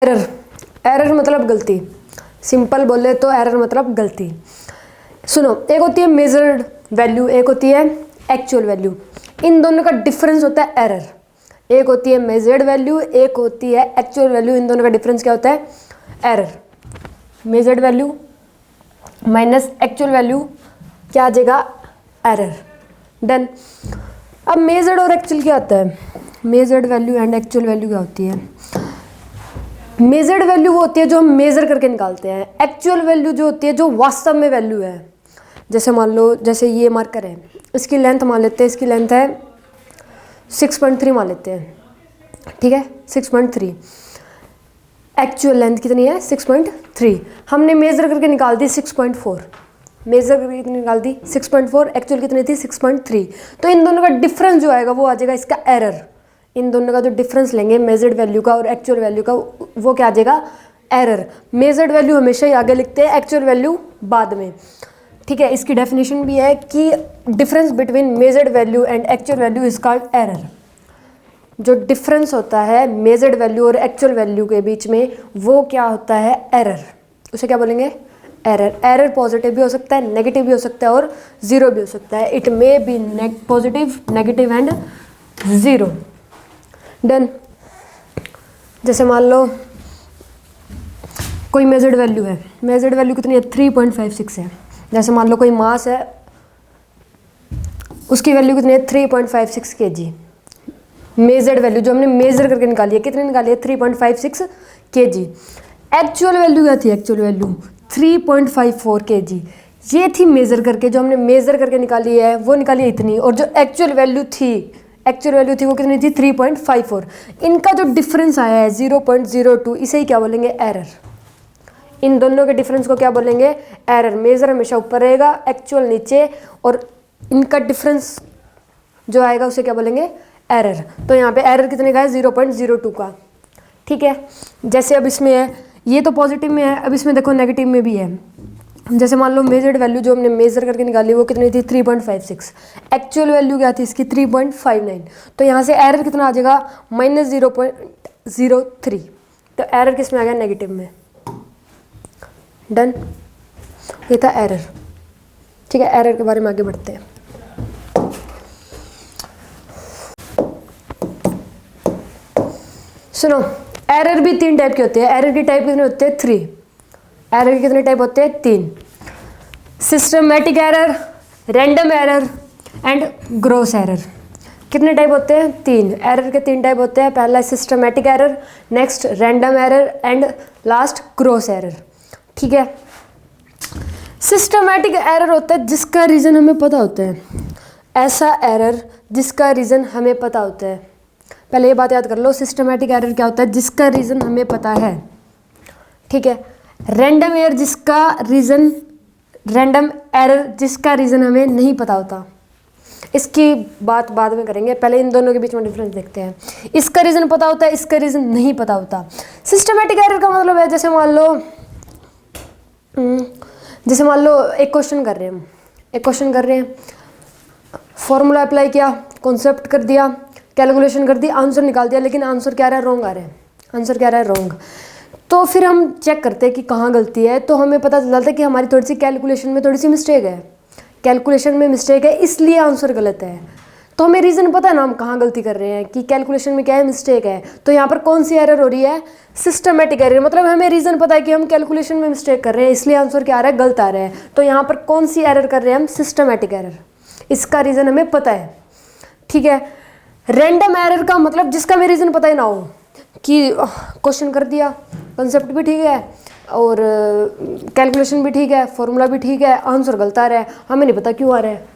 Error, error मतलब गलती, simple बोले तो एरर मतलब गलती। सुनो, एक होती है मेजर्ड वैल्यू, एक होती है एक्चुअल वैल्यू, इन दोनों का डिफरेंस होता है एरर। एक होती है मेजर्ड वैल्यू, एक होती है एक्चुअल वैल्यू, इन दोनों का डिफरेंस क्या होता है? Error. Measured value minus actual value क्या आ जाएगा? एरर। डन। अब मेजर्ड और एक्चुअल क्या होता है? Measured value and actual value क्या होती है? मेजर्ड वैल्यू वो होती है जो हम मेजर करके निकालते हैं, एक्चुअल वैल्यू जो होती है जो वास्तव में वैल्यू है। जैसे मान लो, जैसे ये मार्कर है, इसकी लेंथ मान लेते हैं, इसकी लेंथ है 6.3 मान लेते हैं, ठीक है, 6.3। एक्चुअल लेंथ कितनी है? 6.3। हमने मेजर करके निकाल दी 6.4, मेजर करके निकाल दी 6.4, एक्चुअल कितनी थी? 6.3। तो इन दोनों का डिफरेंस जो आएगा वो आ जाएगा इसका एरर। इन दोनों का जो डिफरेंस लेंगे मेजर्ड वैल्यू का और एक्चुअल वैल्यू का, वो क्या आ जाएगा? एरर। मेजर्ड वैल्यू हमेशा ही आगे लिखते हैं, एक्चुअल वैल्यू बाद में, ठीक है। इसकी डेफिनेशन भी है कि difference between measured value and actual value is called error. जो डिफरेंस होता है मेजर्ड वैल्यू और एक्चुअल वैल्यू के बीच में, वो क्या होता है? एरर। उसे क्या बोलेंगे? एरर। एरर पॉजिटिव भी हो सकता है, नेगेटिव भी हो सकता है और जीरो भी हो सकता है। It may be positive, negative and zero. Done. जैसे मान लो कोई मेजर्ड वैल्यू है, मेजर्ड वैल्यू कितनी है? 3.56 है। जैसे मान लो कोई मास है, उसकी वैल्यू कितनी है? 3.56 kg। मेजर्ड वैल्यू जो हमने मेजर करके निकाली है, कितनी निकाली है? 3.56 kg। एक्चुअल वैल्यू क्या थी? Actual value 3.54 kg। ये थी मेजर करके, जो हमने मेजर करके निकाली है वो निकाली है इतनी, और जो एक्चुअल वैल्यू थी वो कितनी थी? 3.54। इनका जो डिफरेंस आया है 0.02, इसे ही क्या बोलेंगे? एरर। इन दोनों के डिफरेंस को क्या बोलेंगे? एरर। मेजर हमेशा ऊपर रहेगा, एक्चुअल नीचे, और इनका डिफरेंस जो आएगा उसे क्या बोलेंगे? एरर। तो यहाँ पे एरर कितने का है? 0.02 का, ठीक है। जैसे अब इसमें है, ये तो पॉजिटिव में है, अब इसमें देखो नेगेटिव में भी है। जैसे मान लो मेजर्ड वैल्यू जो हमने मेजर करके निकाली वो कितनी थी? 3.56। एक्चुअल वैल्यू क्या थी इसकी? 3.59। तो यहाँ से एरर कितना आ जाएगा? -0.03। तो एरर किस में आ गया? नेगेटिव में। डन। ये था एरर, ठीक है। एरर के बारे में आगे बढ़ते हैं। सुनो, एरर भी 3 टाइप के होते हैं। एरर की टाइप कितने होते हैं? 3। एरर के कितने टाइप होते हैं? 3। Systematic error, random error and gross error. कितने टाइप होते हैं? 3। एरर के 3 टाइप होते हैं। पहला systematic error, next random error and last gross error, ठीक है। सिस्टमैटिक एरर होता है जिसका रीज़न हमें पता होता है। ऐसा एरर जिसका रीज़न हमें पता होता है। पहले ये बात याद कर लो, सिस्टमैटिक एरर क्या होता है? जिसका रीज़न हमें पता है, ठीक है। रैंडम एरर जिसका रीज़न हमें नहीं पता होता। इसकी बात बाद में करेंगे, पहले इन दोनों के बीच में डिफरेंस देखते हैं। इसका रीज़न पता होता है, इसका रीज़न नहीं पता होता। सिस्टमैटिक एरर का मतलब है, जैसे मान लो एक क्वेश्चन कर रहे हैं, फॉर्मूला अप्लाई किया, कॉन्सेप्ट कर दिया, कैलकुलेशन कर दी, आंसर निकाल दिया, लेकिन आंसर क्या आ रहा है? रॉन्ग आ रहा है। आंसर क्या आ रहा है? रॉन्ग। तो फिर हम चेक करते हैं कि कहाँ गलती है, तो हमें पता चलता है कि हमारी थोड़ी सी कैलकुलेशन में थोड़ी सी मिस्टेक है। कैलकुलेशन में मिस्टेक है इसलिए आंसर गलत है। तो हमें रीज़न पता है ना हम कहाँ गलती कर रहे हैं, कि कैलकुलेशन में क्या है? मिस्टेक है। तो यहाँ पर कौन सी एरर हो रही है? Systematic error. मतलब हमें रीज़न पता है कि हम कैलकुलेशन में मिस्टेक कर रहे हैं, इसलिए आंसर क्या आ रहा है? गलत आ रहा है। तो यहाँ पर कौन सी एरर कर रहे हैं हम? Systematic error. इसका रीज़न हमें पता है, ठीक है। रैंडम एरर का मतलब जिसका हमें रीज़न पता ही ना हो, कि क्वेश्चन कर दिया, कंसेप्ट भी ठीक है और कैलकुलेशन भी ठीक है, फॉर्मूला भी ठीक है, आंसर गलत आ रहा है, हमें नहीं पता क्यों आ रहा है।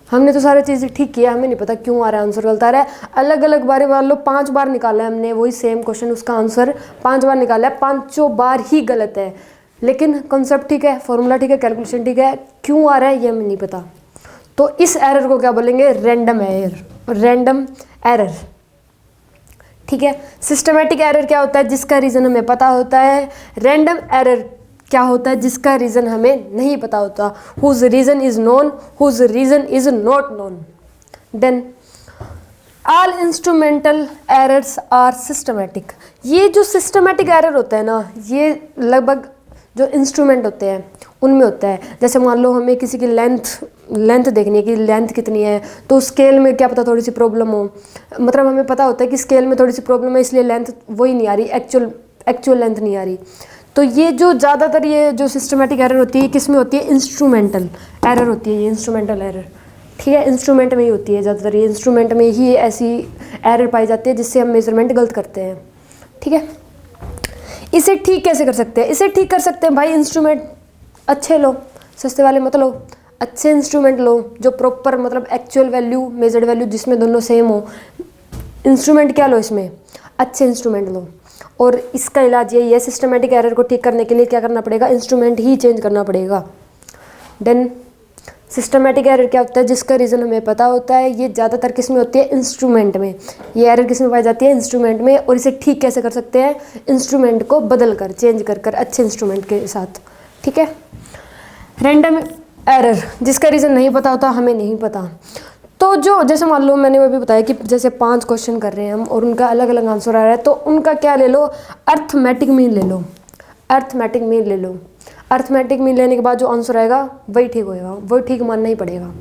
हमने तो सारी चीज़ें ठीक किया, हमें नहीं पता क्यों आ रहा है, आंसर गलत आ रहा है। अलग अलग बार मान लो 5 बार निकाला है हमने वही सेम क्वेश्चन, उसका आंसर 5 बार निकाला है, 5 बार ही गलत है, लेकिन कंसेप्ट ठीक है, फॉर्मूला ठीक है, कैलकुलेशन ठीक है, क्यों आ रहा है ये हमें नहीं पता। तो इस एरर को क्या बोलेंगे? रैंडम एरर, ठीक है। सिस्टमैटिक एरर क्या होता है? जिसका रीज़न हमें पता होता है। रैंडम एरर क्या होता है? जिसका रीज़न हमें नहीं पता होता। Whose reason is known, whose reason is not known. Then all instrumental errors are systematic. ये जो सिस्टमेटिक एरर होता है ना, ये लगभग जो इंस्ट्रूमेंट होते हैं उनमें होता है। जैसे मान लो हमें किसी की लेंथ देखनी है कि लेंथ कितनी है, तो स्केल में क्या पता थोड़ी सी प्रॉब्लम हो, मतलब हमें पता होता है कि स्केल में थोड़ी सी प्रॉब्लम है इसलिए लेंथ वही नहीं आ रही, एक्चुअल लेंथ नहीं आ रही। तो ये जो ज़्यादातर ये जो सिस्टमेटिक एरर होती है किस में होती है, इंस्ट्रूमेंटल एरर होती है, ये इंस्ट्रूमेंटल एरर, ठीक है, इंस्ट्रूमेंट में ही होती है ज़्यादातर, ये इंस्ट्रूमेंट में ही ऐसी एरर पाई जाती है जिससे हम मेजरमेंट गलत करते हैं, ठीक है। इसे ठीक कैसे कर सकते हैं, इसे ठीक कर सकते हैं भाई, इंस्ट्रूमेंट अच्छे लो, सस्ते वाले मत लो, अच्छे इंस्ट्रूमेंट लो जो प्रॉपर मतलब एक्चुअल वैल्यू मेजर्ड वैल्यू जिसमें दोनों सेम हो। इंस्ट्रूमेंट क्या लो, इसमें अच्छे इंस्ट्रूमेंट लो। और इसका इलाज यही है, सिस्टमेटिक एरर को ठीक करने के लिए क्या करना पड़ेगा, इंस्ट्रूमेंट ही चेंज करना पड़ेगा। देन सिस्टमेटिक एरर क्या होता है, जिसका रीज़न हमें पता होता है, ये ज़्यादातर किस में होती है, इंस्ट्रूमेंट में। ये एरर किस में पाई जाती है, इंस्ट्रूमेंट में। और इसे ठीक कैसे कर सकते हैं, इंस्ट्रूमेंट को बदल कर, चेंज कर अच्छे इंस्ट्रूमेंट के साथ, ठीक है। रैंडम एरर जिसका रीज़न नहीं पता होता, हमें नहीं पता, तो जो जैसे मान लो मैंने वो भी बताया कि जैसे 5 क्वेश्चन कर रहे हैं हम और उनका अलग अलग आंसर आ रहा है, तो उनका क्या ले लो, अर्थमेटिक मीन ले लो, अर्थमेटिक मीन ले लो। अर्थमेटिक मीन लेने के बाद जो आंसर आएगा वही ठीक होएगा, वही ठीक मानना ही पड़ेगा।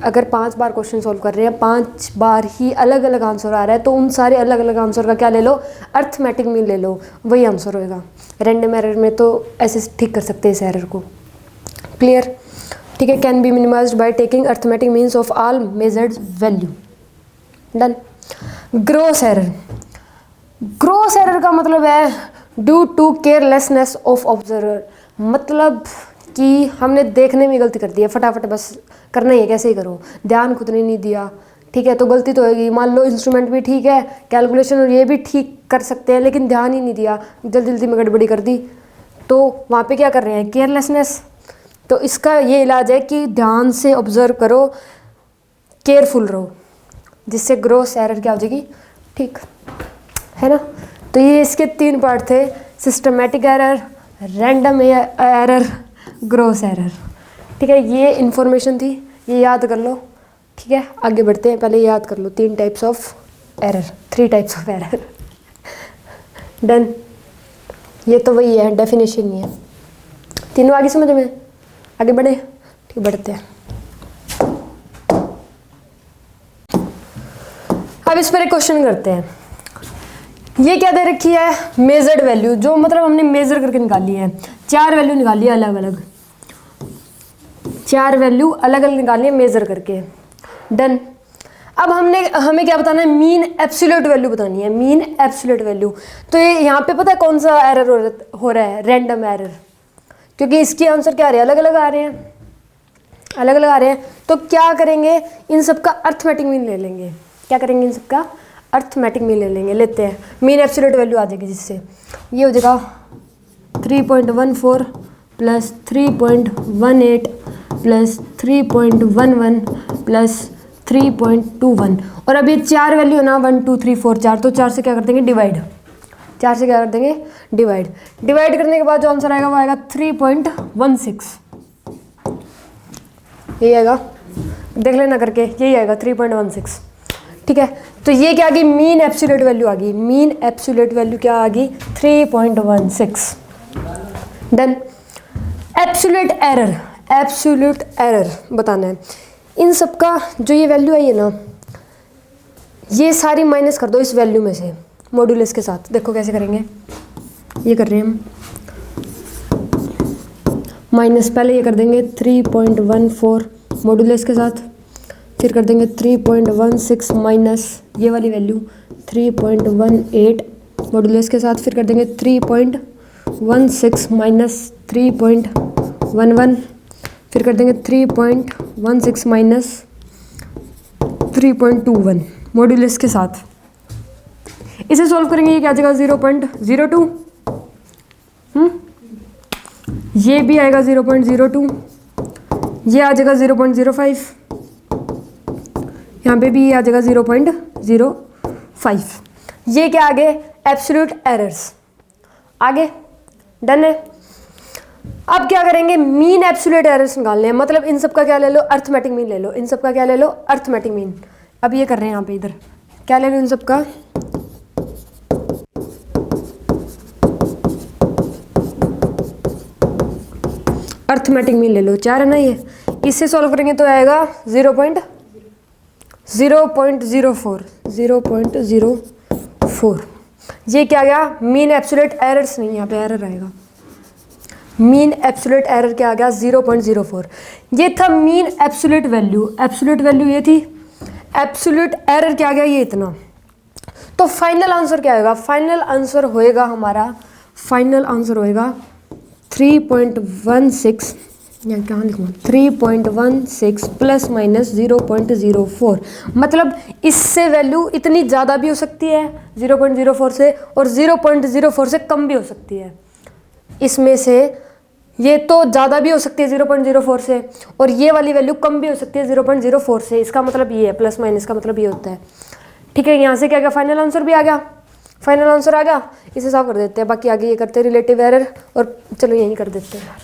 अगर 5 बार क्वेश्चन सॉल्व कर रहे हैं, 5 बार ही अलग अलग आंसर आ रहा है, तो उन सारे अलग अलग आंसर का क्या ले लो, अर्थमेटिक मीन ले लो, वही आंसर होएगा। रैंडम एरर में तो ऐसे ठीक कर सकते हैं इस एरर को, क्लियर, ठीक है। Can be minimized by taking arithmetic means of all measured value, done. Gross error, gross error का मतलब है due to carelessness of observer, मतलब कि हमने देखने में गलती कर दी है, फटाफट बस करना ही है, कैसे ही करो, ध्यान खुद ने नहीं दिया, ठीक है, तो गलती तो होगी। मान लो इंस्ट्रूमेंट भी ठीक है, कैलकुलेशन और ये भी ठीक कर सकते हैं, लेकिन ध्यान ही नहीं दिया, जल्दी जल्दी में गड़बड़ी कर दी, तो वहाँ पे क्या कर रहे हैं, केयरलेसनेस। तो इसका ये इलाज है कि ध्यान से ऑब्जर्व करो, केयरफुल रहो, जिससे ग्रॉस एरर क्या हो जाएगी, ठीक है ना। तो ये इसके 3 पार्ट थे, systematic error, random error, gross error, ठीक है। ये इन्फॉर्मेशन थी, ये याद कर लो, ठीक है। आगे बढ़ते हैं, पहले याद कर लो 3 types of error, 3 types of error, done. ये तो वही है, डेफिनेशन ही है, तीनों आगे समझ में, आगे बढ़े, ठीक, बढ़ते हैं। अब इस पर एक क्वेश्चन करते हैं। ये क्या दे रखी है, मेजर्ड वैल्यू, जो मतलब हमने मेजर करके निकाली है, 4 वैल्यू निकाली है अलग अलग, 4 वैल्यू अलग अलग निकाली है मेजर करके, डन। अब हमें क्या बताना है, मीन एब्सोल्यूट वैल्यू बतानी है, मीन एब्सोल्यूट वैल्यू। तो ये यहाँ पे पता है कौन सा एरर हो रहा है, रैंडम एरर, क्योंकि इसके आंसर क्या आ रहे हैं, अलग अलग आ रहे हैं, अलग अलग आ रहे हैं। तो क्या करेंगे, इन सब का अर्थमेटिक मीन ले लेंगे, क्या करेंगे, इन सब का अर्थमेटिक मीन ले लेंगे, लेते हैं। मीन एब्सोल्यूट वैल्यू आ जाएगी, जिससे ये हो जाएगा 3.14 प्लस 3.18 प्लस 3.11 प्लस 3.21। और अब ये 4 वैल्यू है ना, 1 2 3 4 4, तो 4 से क्या कर देंगे, डिवाइड, 4 से क्या कर देंगे, डिवाइड। डिवाइड करने के बाद जो आंसर आएगा वो आएगा 3.16, यही आएगा, देख लेना करके, यही आएगा 3.16, ठीक है। तो ये क्या आ गई, मीन एब्सोल्यूट वैल्यू आ गई, मीन एब्सोल्यूट वैल्यू क्या आ गई, 3.16, done. Absolute error, absolute error बताना है। इन सब का जो ये वैल्यू आई है ना, ये सारी माइनस कर दो इस वैल्यू में से, मॉड्यूलस के साथ। देखो कैसे करेंगे, ये कर रहे हैं हम, माइनस पहले ये कर देंगे 3.14 मॉड्यूलस के साथ, फिर कर देंगे 3.16 माइनस ये वाली वैल्यू 3.18 मॉड्यूलस के साथ, फिर कर देंगे 3.16 माइनस 3.11, फिर कर देंगे 3.16 माइनस 3.21 मॉड्यूलस के साथ। इसे सॉल्व करेंगे, ये क्या आ जाएगा 0.02, ये भी आएगा 0.02, ये आ जाएगा 0.05, यहाँ पे भी ये आ जाएगा 0.05। ये क्या आगे, एब्सोल्यूट एरर्स आगे, डन है। अब क्या करेंगे, मीन एब्सोल्यूट एरर्स निकालने हैं, मतलब इन सब का क्या ले लो, अर्थमेटिक मीन ले लो, इन सब का क्या ले लो, अर्थमेटिक मीन। अब ये कर रहे हैं यहाँ पे, इधर क्या ले लो इन सबका, अर्थमेटिक मीन ले लो, 4 है ना ये। इससे सॉल्व करेंगे तो आएगा 0.04। ये क्या गया, मीन एब्सोल्यूट एरर्स नहीं, यहाँ पे एरर आएगा। मीन एब्सोल्यूट एरर क्या आ गया, 0.04। ये था mean absolute value, absolute value ये थी, एब्सोल्यूट एरर क्या आ गया, ये इतना। तो फाइनल आंसर क्या आएगा, फाइनल आंसर होएगा हमारा, फाइनल आंसर होएगा 3.16, यहाँ कहाँ लिखूँ, 3.16 प्लस माइनस 0.04। मतलब इससे वैल्यू इतनी ज़्यादा भी हो सकती है 0.04 से, और 0.04 से कम भी हो सकती है। इसमें से ये तो ज़्यादा भी हो सकती है 0.04 से, और ये वाली वैल्यू कम भी हो सकती है 0.04 से। इसका मतलब ये है, प्लस माइनस का मतलब ये होता है। ठीक है, यहाँ से क्या गया, फाइनल आंसर भी आ गया, फाइनल आंसर आ गया। इसे साफ कर देते हैं, बाकी आगे ये करते हैं रिलेटिव एरर, और चलो यही कर देते हैं यार।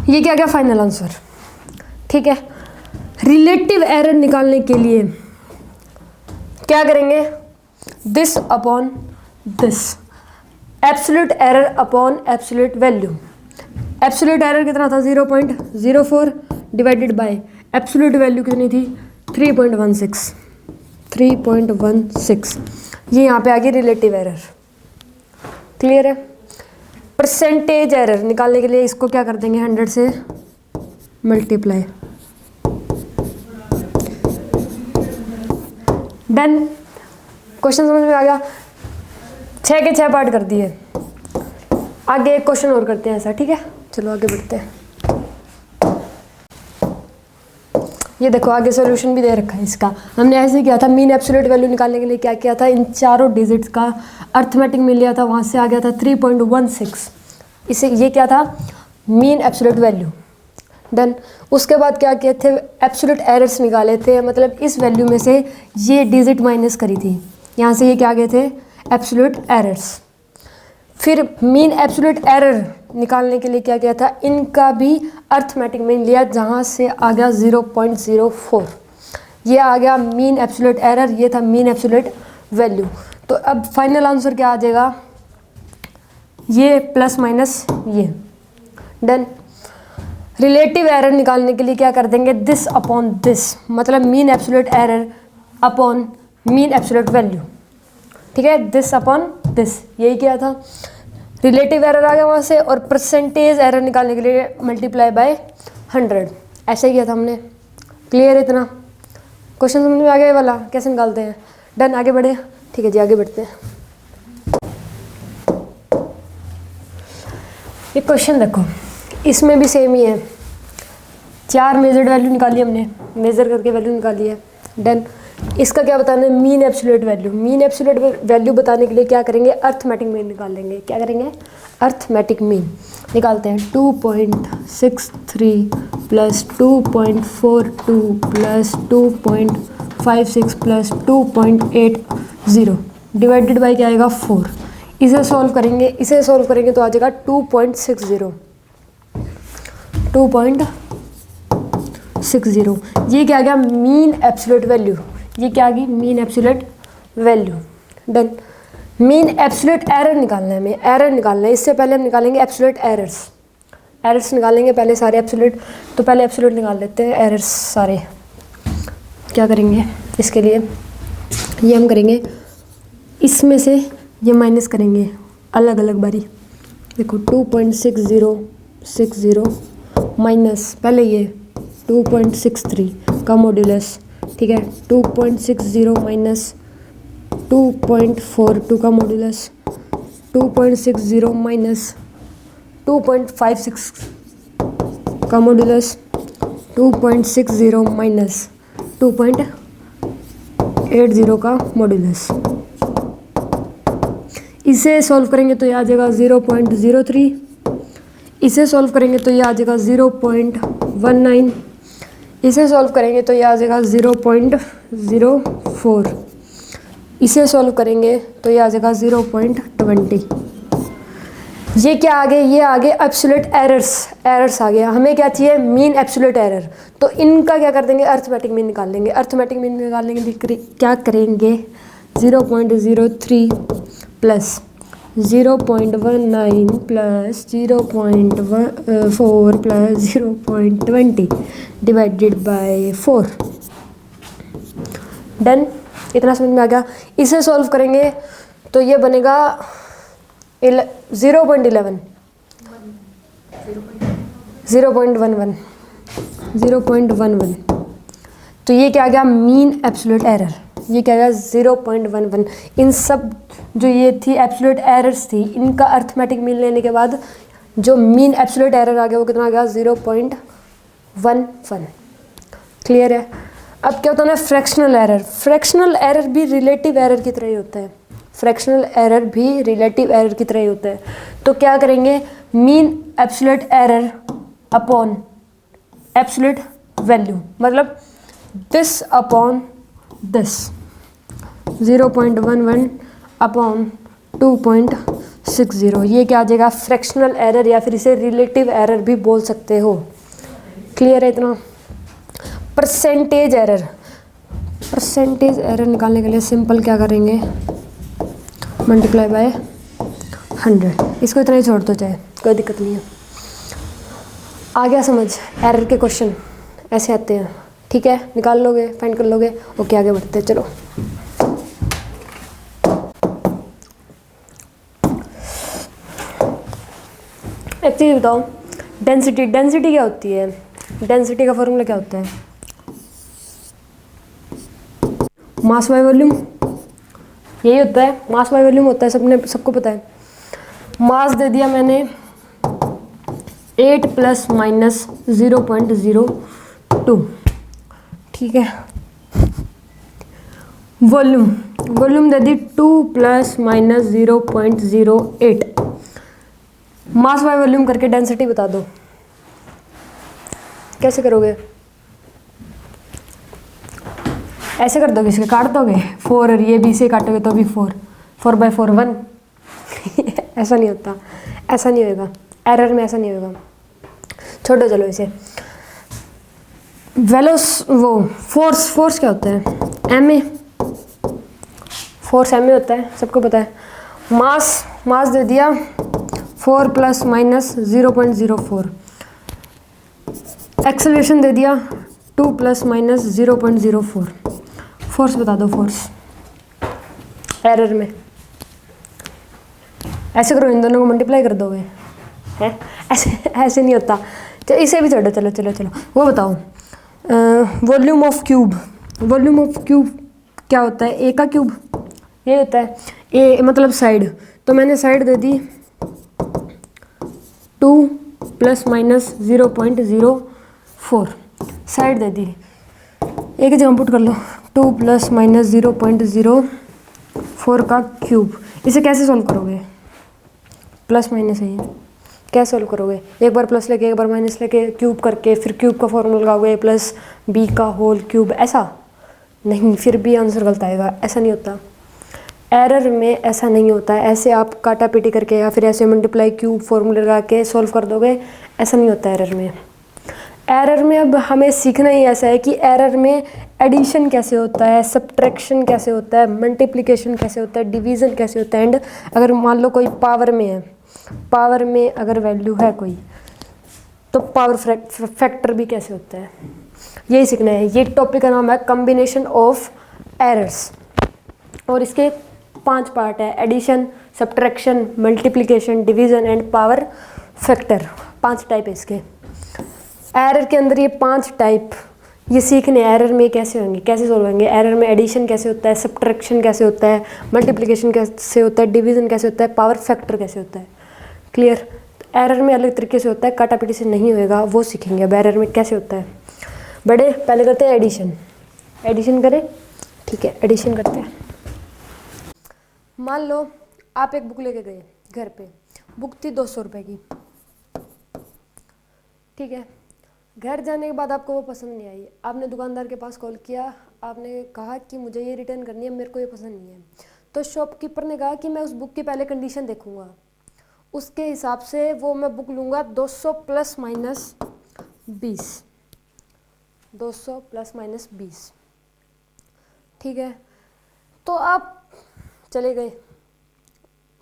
ये क्या गया, फाइनल आंसर। ठीक है, रिलेटिव एरर निकालने के लिए क्या करेंगे, this upon this, absolute error upon absolute value. Absolute error कितना था, 0.04 डिवाइडेड बाय एब्सोल्यूट वैल्यू कितनी थी, 3.16। ये यहाँ पे आ गई रिलेटिव एरर। क्लियर है। परसेंटेज एरर निकालने के लिए इसको क्या कर देंगे, 100 से मल्टीप्लाई। डन, क्वेश्चन समझ में आ गया। 6 के 6 पार्ट कर दिए। आगे एक क्वेश्चन और करते हैं ऐसा, ठीक है। चलो आगे बढ़ते हैं। ये देखो आगे सॉल्यूशन भी दे रखा है इसका। हमने ऐसे किया था, मीन एब्सोल्यूट वैल्यू निकालने के लिए क्या किया था, इन चारों डिजिट्स का अर्थमेटिक मिल लिया था, वहाँ से आ गया था 3.16। इसे ये क्या था, मीन एब्सोल्यूट वैल्यू। डन, उसके बाद क्या किए थे, एब्सोल्यूट एरर्स निकाले थे, मतलब इस वैल्यू में से ये डिजिट माइनस करी थी, यहाँ से ये क्या आ गए थे, एब्सोल्यूट एरर्स। फिर मीन एब्सोल्यूट एरर निकालने के लिए क्या किया था, इनका भी अर्थमेटिक मीन लिया, जहाँ से आ गया 0.04। ये आ गया मीन एब्सोल्यूट एरर, ये था मीन एब्सोल्यूट वैल्यू। तो अब फाइनल आंसर क्या आ जाएगा, ये प्लस माइनस ये। डन, रिलेटिव एरर निकालने के लिए क्या कर देंगे, दिस अपॉन दिस, मतलब mean absolute error upon mean absolute value. ठीक है, दिस अपॉन दिस, यही किया था। रिलेटिव एरर आ गया वहाँ से, और परसेंटेज एरर निकालने के लिए मल्टीप्लाई बाय 100, ऐसे ही किया था हमने। क्लियर है इतना, क्वेश्चन समझ में आ गया ये वाला कैसे निकालते हैं। डन, आगे बढ़े। ठीक है जी, आगे बढ़ते हैं। ये क्वेश्चन देखो, इसमें भी सेम ही है। 4 मेजर्ड वैल्यू निकाली हमने, मेजर करके वैल्यू निकाली है। डन, इसका क्या बताना है, mean absolute value. Mean absolute value बताने के लिए क्या करेंगे, अर्थमेटिक मीन निकाल लेंगे। क्या करेंगे, अर्थमेटिक मीन निकालते हैं। 2.63 plus 2.42 plus 2.56 plus 2.80 divided by क्या आएगा, 4। इसे सॉल्व करेंगे, इसे सॉल्व करेंगे तो आ जाएगा 2.60। ये क्या आ गया, मीन एब्सोल्यूट वैल्यू। ये क्या आ गई, mean absolute value. Done, mean absolute error निकालना है हमें, एरर निकालना है। इससे पहले हम निकालेंगे एब्सोल्यूट एरर्स। एरर्स निकालेंगे पहले सारे एब्सोल्यूट, तो पहले एब्सोल्यूट निकाल लेते हैं, एरर्स सारे। क्या करेंगे इसके लिए, ये हम करेंगे, इसमें से ये माइनस करेंगे अलग अलग बारी। देखो 2.60 माइनस पहले ये 2.63 का मॉड्यूलस। ठीक है, 2.60 माइनस 2.42 का मॉड्यूलस, 2.60 माइनस 2.56 का मॉड्यूलस, 2.60 माइनस 2.80 का मॉड्यूलस। इसे सॉल्व करेंगे तो ये आ जाएगा 0.03। इसे सॉल्व करेंगे तो ये आ जाएगा 0.19। इसे सॉल्व करेंगे तो ये आ जाएगा 0.04। इसे सॉल्व करेंगे तो ये आ जाएगा 0.20। ये क्या आ गए, ये आ गए एब्सोल्यूट एरर्स आ गया। हमें क्या चाहिए, मीन एब्सोल्यूट एरर। तो इनका क्या कर देंगे, अर्थमेटिक मीन निकाल लेंगे। अर्थमेटिक मीन निकालने के लिए क्या करेंगे, 0.03 plus 0.19 plus 0.4 plus 0.20 divided by 4। Done, इतना समझ में आ गया। इसे सॉल्व करेंगे तो ये बनेगा 0.11 0.11। तो ये क्या आ गया, मीन एब्सोल्यूट एरर। ये क्या आ गया, 0.11। इन सब जो ये थी एब्सोल्यूट एरर्स थी, इनका अर्थमेटिक मीन लेने के बाद जो मीन एब्सोल्यूट एरर आ गया वो कितना आ गया, 0.11। क्लियर है। अब क्या होता है ना, फ्रैक्शनल एरर। फ्रैक्शनल एरर भी रिलेटिव एरर की तरह ही होता है। फ्रैक्शनल एरर भी रिलेटिव एरर की तरह ही होता है। तो क्या करेंगे, mean absolute error upon absolute value, मतलब दिस अपॉन दिस, 0.11 अपॉन 2.60। ये क्या आ जाएगा, फ्रैक्शनल एरर, या फिर इसे रिलेटिव एरर भी बोल सकते हो। क्लियर है इतना। परसेंटेज एरर, परसेंटेज एरर निकालने के लिए सिंपल क्या करेंगे, मल्टीप्लाई बाय 100। इसको इतना ही छोड़ दो, चाहे कोई दिक्कत नहीं है। आ गया समझ, एरर के क्वेश्चन ऐसे आते हैं। ठीक है, निकाल लोगे, फाइंड कर लोगे। ओके, आगे बढ़ते हैं, चलो। एक चीज़ बताओ, डेंसिटी। डेंसिटी क्या होती है, डेंसिटी का फॉर्मूला क्या होता है, मास बाय वॉल्यूम। यही होता है, मास बाय वॉल्यूम होता है, सबको पता है। मास दे दिया मैंने 8 प्लस माइनस 0.02। ठीक है। Volume, volume they the 2 plus minus 0.08। Mass by volume करके डेंसिटी बता दो, कैसे करोगे, ऐसे कर दोगे, इसके काट दोगे 4 और ये बी से काटोगे तो भी 4 बाय 4 1। ऐसा नहीं होता, ऐसा नहीं होएगा, एरर में ऐसा नहीं होएगा। छोड़ो चलो इसे। वो फोर्स क्या होता है, m a. Force m a होता है, सबको पता है। मास दे दिया 4 प्लस माइनस 0.04। एक्सेलरेशन दे दिया 2 प्लस माइनस 0.04। फोर्स बता दो, फोर्स एरर में। ऐसे करो, इन दोनों को मल्टीप्लाई कर दोगे, है ऐसे नहीं होता। चलो इसे भी छोड़ो, चलो चलो चलो। वो बताओ, volume of cube. Volume of cube क्या होता है, ए का क्यूब, ये होता है। ए मतलब साइड, तो मैंने साइड दे दी 2 प्लस माइनस 0.04। साइड दे दी, एक जगह पुट कर लो, 2 प्लस माइनस 0.04 का क्यूब। इसे कैसे सॉल्व करोगे, प्लस माइनस है ये, कैसे सॉल्व करोगे, एक बार प्लस लेके एक बार माइनस लेके क्यूब करके फिर क्यूब का फॉर्मूला लगाओगे, प्लस बी का होल क्यूब, ऐसा नहीं, फिर भी आंसर गलत आएगा। ऐसा नहीं होता, एरर में ऐसा नहीं होता है। ऐसे आप काटा पीटी करके या फिर ऐसे मल्टीप्लाई क्यूब फॉर्मूले लगा के सॉल्व कर दोगे, ऐसा नहीं होता एरर में। एरर में अब हमें सीखना ही ऐसा है कि एरर में एडिशन कैसे होता है, सब्ट्रैक्शन कैसे होता है, मल्टीप्लिकेशन कैसे होता है, डिवीज़न कैसे होता है, एंड अगर मान लो कोई पावर में है, पावर में अगर वैल्यू है कोई, तो पावर फैक्टर भी कैसे होता है, यही सीखना है। ये टॉपिक का नाम है कॉम्बिनेशन ऑफ एरर्स, और इसके 5 पार्ट है, addition, subtraction, multiplication, division and power factor. 5 type है इसके। एरर के अंदर ये 5 टाइप ये सीखने, एरर में कैसे होंगे, कैसे सोल्व होंगे। एरर में एडिशन कैसे होता है, सब्ट्रैक्शन कैसे होता है, मल्टीप्लिकेशन कैसे होता है, डिवीज़न कैसे होता है, पावर फैक्टर कैसे होता है। क्लियर। एरर में अलग तरीके से होता है, काटापीटी से नहीं होएगा, वो सीखेंगे अब एरर में कैसे होता है। बड़े पहले करते हैं एडिशन। एडिशन करें, ठीक है, एडिशन करते हैं। मान लो आप एक बुक लेके गए घर पे, बुक थी 200 रुपये की, ठीक है। घर जाने के बाद आपको वो पसंद नहीं आई, आपने दुकानदार के पास कॉल किया, आपने कहा कि मुझे ये रिटर्न करनी है, मेरे को ये पसंद नहीं है। तो शॉपकीपर ने कहा कि मैं उस बुक की पहले कंडीशन देखूंगा। उसके हिसाब से वो मैं बुक लूँगा 200 प्लस माइनस 20, 200 प्लस माइनस 20। ठीक है, तो आप चले गए,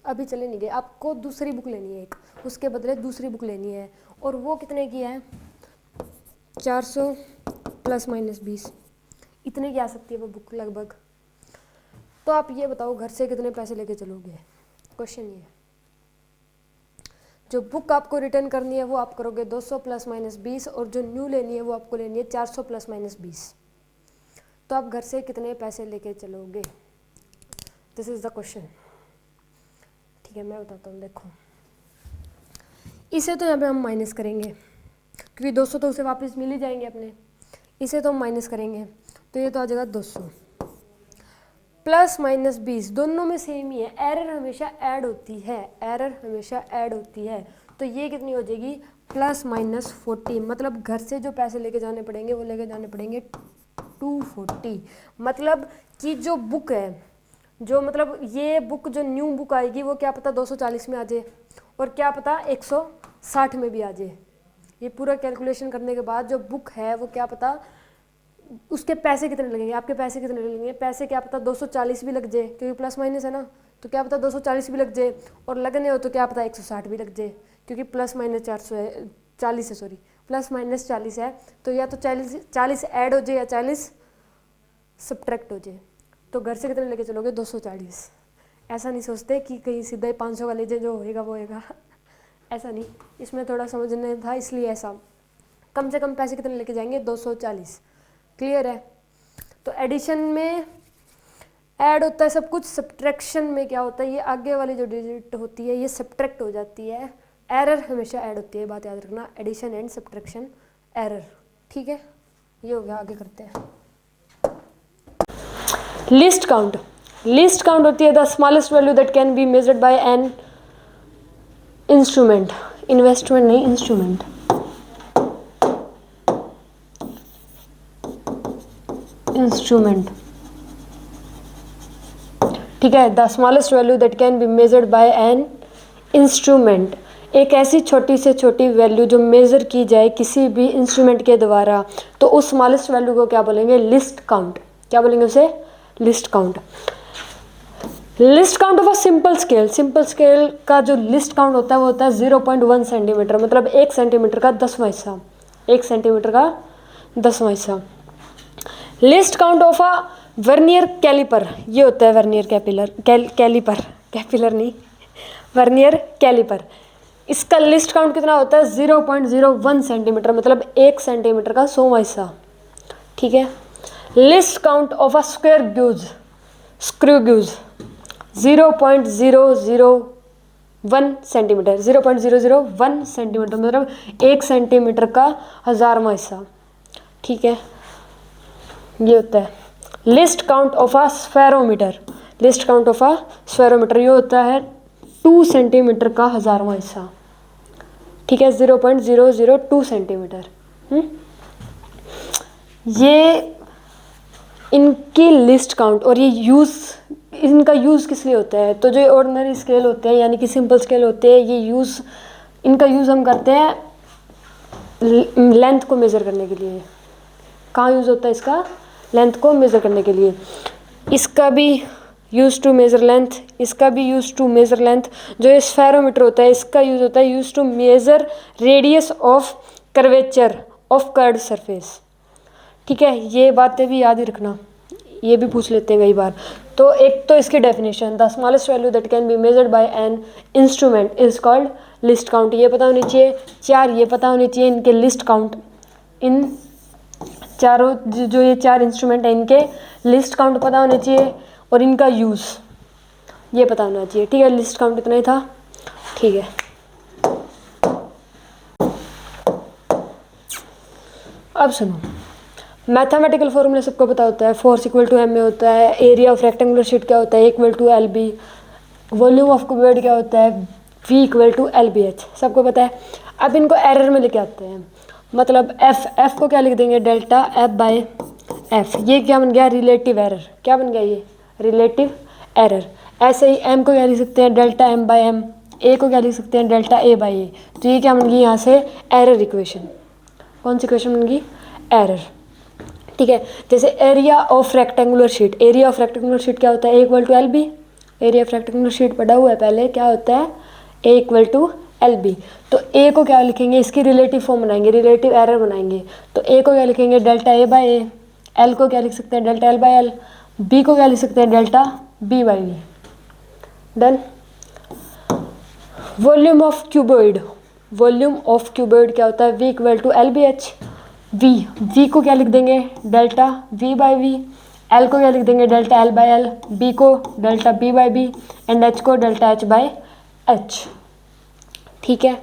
अभी चले नहीं गए, आपको दूसरी बुक लेनी है एक, उसके बदले दूसरी बुक लेनी है, और वो कितने की है? 400 प्लस माइनस 20, इतने की आ सकती है वो बुक लगभग। तो आप ये बताओ घर से कितने पैसे लेके चलोगे? क्वेश्चन ये है। जो बुक आपको रिटर्न करनी है वो आप करोगे 200 प्लस माइनस 20, और जो न्यू लेनी है वो आपको लेनी है 400 प्लस माइनस 20। तो आप घर से कितने पैसे लेके चलोगे? This is the question. ठीक है, मैं बताता हूँ। देखो, इसे तो यहाँ पे हम माइनस करेंगे क्योंकि 200 तो उसे वापस मिल ही जाएंगे अपने, इसे तो हम माइनस करेंगे, तो ये तो आ जाएगा 200 प्लस माइनस 20, दोनों में सेम ही है, एरर हमेशा ऐड होती है, एरर हमेशा ऐड होती है। तो ये कितनी हो जाएगी? प्लस माइनस 40, मतलब घर से जो पैसे लेके जाने पड़ेंगे वो लेके जाने पड़ेंगे 240। मतलब कि जो बुक है, जो मतलब ये बुक जो न्यू बुक आएगी वो क्या पता 240 में आ जाए, और क्या पता 160 में भी आ जाए। ये पूरा कैलकुलेशन करने के बाद जो बुक है वो क्या पता उसके पैसे कितने लगेंगे, आपके पैसे कितने लगेंगे, पैसे क्या पता 240 भी लग जाए क्योंकि प्लस माइनस है ना, तो क्या पता 240 भी लग जाए, और लगने हो तो क्या पता 160 भी लग जाए क्योंकि प्लस माइनस 400 है, 40 है, सॉरी प्लस माइनस 40 है। तो या तो 40 ऐड हो जाए या 40 सब्ट्रैक्ट हो जाए। तो घर से कितने लेके चलोगे? 240। ऐसा नहीं सोचते कि कहीं सीधा ही 500 का ले जाए, जो होएगा वो होएगा, ऐसा नहीं, इसमें थोड़ा समझने था इसलिए ऐसा। कम से कम पैसे कितने लेके जाएंगे? 240। क्लियर है? तो एडिशन में ऐड होता है सब कुछ, सब्ट्रैक्शन में क्या होता है, ये आगे वाली जो डिजिट होती है ये सब्ट्रैक्ट हो जाती है, एरर हमेशा ऐड होती है, बात याद रखना, एडिशन एंड सब्ट्रैक्शन एरर। ठीक है, ये हो गया। आगे करते हैं लिस्ट काउंट। लिस्ट काउंट होती है the smallest value that can be measured by an instrument, investment नहीं, इंस्ट्रूमेंट। इंस्ट्रूमेंट, ठीक है। The smallest value that can be measured by an instrument, एक ऐसी छोटी से छोटी वैल्यू जो मेज़र की जाए किसी भी इंस्ट्रूमेंट के द्वारा, तो उस स्मॉलेस्ट वैल्यू को क्या बोलेंगे? List count. क्या बोलेंगे उसे? List count. List count of a simple scale, simple scale का जो लिस्ट काउंट होता है वो होता है 0.1 सेंटीमीटर, मतलब 1 सेंटीमीटर का 10वां हिस्सा, 1 सेंटीमीटर का 10वां हिस्सा। Least count of a vernier calliper, ये होता है वर्नियर कैलिपर, कैपिलर नहीं, वर्नियर कैलिपर। इसका लिस्ट काउंट कितना होता है? 0.01 सेंटीमीटर, मतलब 1 सेंटीमीटर का 100वां हिस्सा। ठीक है। List count of a square gives, screw gives 0.001 centimetre, 0.001 centimetre, मतलब 1 सेंटीमीटर का 1000वां हिस्सा। ठीक है, ये होता है। List count of a spherometer, list count of a spherometer, ये होता है 2 सेंटीमीटर का 1000वां हिस्सा। ठीक है, 0.002 सेंटीमीटर। ये इनकी लिस्ट काउंट, और ये यूज़, इनका यूज़ किस लिए होता है? तो जो ऑर्डिनरी स्केल होते हैं यानी कि सिंपल स्केल होते हैं, ये यूज़, इनका यूज़ हम करते हैं लेंथ को मेज़र करने के लिए। कहाँ यूज़ होता है इसका? लेंथ को मेज़र करने के लिए। इसका भी यूज़ टू मेज़र लेंथ, इसका भी यूज़ टू मेज़र लेंथ। जो ये स्फेरोमीटर होता है इसका यूज़ होता है use to measure radius of curvature of curved surface. ठीक है, ये बातें भी याद ही रखना, ये भी पूछ लेते हैं कई बार। तो एक तो इसकी definition, the smallest value that can be measured by an instrument is called list count, ये पता होनी चाहिए। 4 ये पता होनी चाहिए इनके लिस्ट काउंट, इन चारों जो ये 4 इंस्ट्रूमेंट हैं इनके लिस्ट काउंट पता होने चाहिए, और इनका यूज़ ये पता होना चाहिए। ठीक है, लिस्ट काउंट इतना ही था। ठीक है, अब सुनो, मैथमेटिकल फॉर्मूला सबको पता होता है, फोर्स इक्वल टू एम में होता है, एरिया ऑफ रेक्टेंगुलर शीट क्या होता है, equal to L b, volume of cuboid क्या होता है, we equal to L B h, सबको पता है। अब इनको एरर में लेके आते हैं, मतलब एफ को क्या लिख देंगे? Delta f by f. ये क्या बन गया? Relative error. क्या बन गया ये? Relative error. ऐसे ही एम को क्या लिख सकते हैं? Delta M by m, a को क्या लिख सकते हैं, डेल्टा ए बाई ए। तो ये क्या बन गई यहाँ से, एरर इक्वेशन। कौन सी इक्वेशन बन गई, एरर। ठीक है, जैसे area of rectangular sheet, area of rectangular sheet क्या होता है, A equal to L B. Area of rectangular sheet पढ़ा हुआ है पहले, क्या होता है, A equal to L B. तो ए को क्या लिखेंगे, इसकी रिलेटिव फॉर्म बनाएंगे, रिलेटिव एरर बनाएंगे। तो ए को क्या लिखेंगे, delta A by A. L को क्या लिख सकते हैं, delta L by L. B को क्या लिख सकते हैं, delta B by B. Done. Volume of cuboid, volume of cuboid क्या होता है, we equal to L B H. V को क्या लिख देंगे, delta V by V. L को क्या लिख देंगे, delta L by L. B को delta B by B and H को डेल्टा एच बाई एच। ठीक है।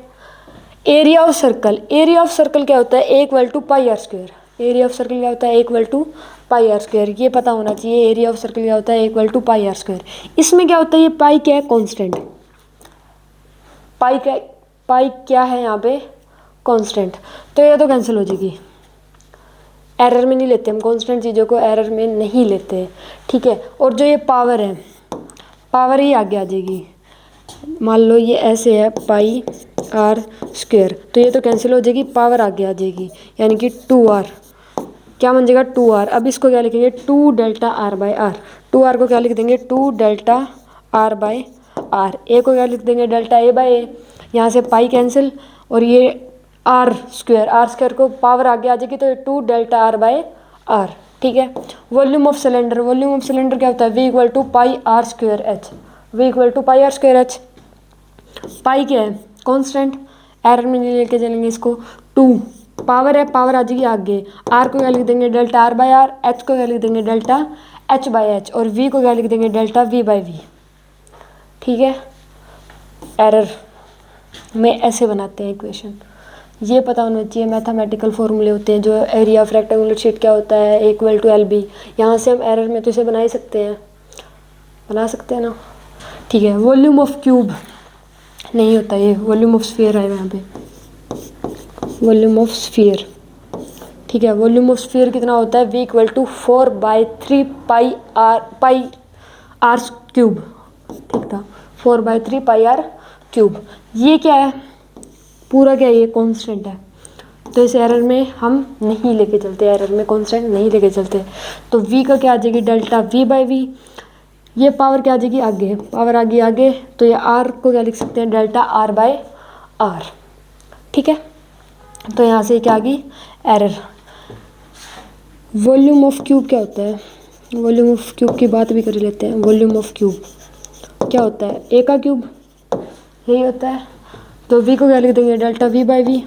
Area of circle, area of circle क्या होता है, A equal to pi R square. Area of circle क्या होता है, A equal to pi R square. ये पता होना चाहिए, एरिया ऑफ सर्कल क्या होता है, A equal to pi R square. इसमें क्या होता है, ये पाई क्या है, कांस्टेंट। पाई क्या है यहाँ पे, कांस्टेंट। तो ये तो कैंसिल हो जाएगी, एरर में नहीं लेते हम, कांस्टेंट चीज़ों को एरर में नहीं लेते। ठीक है। और जो ये पावर है, पावर ही आगे आ जाएगी। मान लो ये ऐसे है, पाई आर स्क्वायर, तो ये तो कैंसिल हो जाएगी, पावर आगे आ जाएगी, यानी कि 2r। क्या बन जाएगा, 2r। अब इसको क्या लिखेंगे, 2 delta r by are. 2r को क्या लिख देंगे, 2 डेल्टा आर बाई आर। ए को क्या लिख देंगे, डेल्टा ए बाई ए। यहाँ से पाई कैंसिल, और ये आर स्क्वायर को पावर आगे आ जाएगी, तो ये 2 डेल्टा आर बाई आर। ठीक है। Volume of cylinder, volume of cylinder क्या होता है, we equal to pi R square H. V equal to pi R square H. Pi क्या है, कांस्टेंट, एरर में नहीं लेके चलेंगे इसको। 2 पावर है, पावर आ जाएगी आगे। आर को क्या लिख देंगे, delta r by r. H को क्या लिख देंगे, डेल्टा एच बाई एच। और वी को क्या लिख देंगे, डेल्टा वी बाई वी। ठीक है। एरर में ऐसे बनाते हैं इक्वेशन, ये पता होना चाहिए। मैथमेटिकल फॉर्मूले होते हैं, जो एरिया ऑफ रेक्टेंगुलर शीट क्या होता है, A equal to L B. यहाँ से हम एरर में तो इसे बना ही सकते हैं, बना सकते हैं ना। ठीक है। वॉल्यूम ऑफ क्यूब नहीं होता, ये वॉल्यूम ऑफ स्फीयर है यहाँ पे, वॉल्यूम ऑफ स्फीयर। ठीक है। वॉल्यूम ऑफ स्फीयर कितना होता है, we equal to 4/3 pi r cube. ठीक था, 4/3 पाई आर क्यूब। ये क्या है, पूरा क्या है, ये कांस्टेंट है। तो इस एरर में हम नहीं लेके चलते, एरर में कांस्टेंट नहीं लेके चलते। तो वी का क्या आ जाएगी, डेल्टा वी बाई वी। ये पावर क्या आ जाएगी आगे, पावर आगे आगे, तो ये आर को क्या लिख सकते हैं, डेल्टा आर बाई आर। ठीक है। तो यहाँ से क्या आ गई, एरर। वॉल्यूम ऑफ क्यूब क्या होता है, वॉल्यूम ऑफ क्यूब की बात भी कर लेते हैं। वॉल्यूम ऑफ क्यूब क्या होता है, ए का क्यूब, यही होता है। तो वी को क्या लिख देंगे, delta V by V.